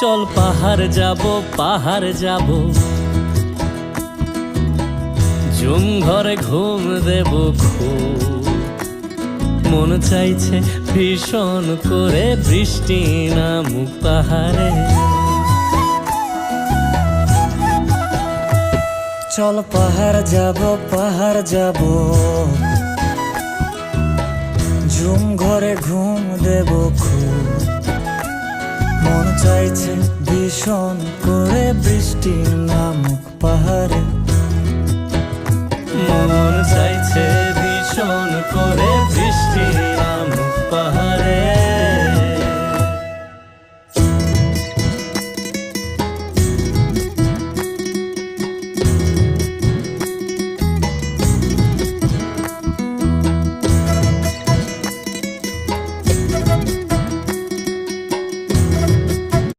চল পাহাড় যাব ঝুম ঘরে ঘুম দেব খুব। মন চাইছে ভীষণ করে বৃষ্টি নামুক পাহাড়ে। চল পাহাড় যাব ঝুম ঘরে ঘুম দেব খুব। মন চাইছে ভীষণ করে বৃষ্টি নামুক পাহাড়ে। মন চাইছে ভীষণ করে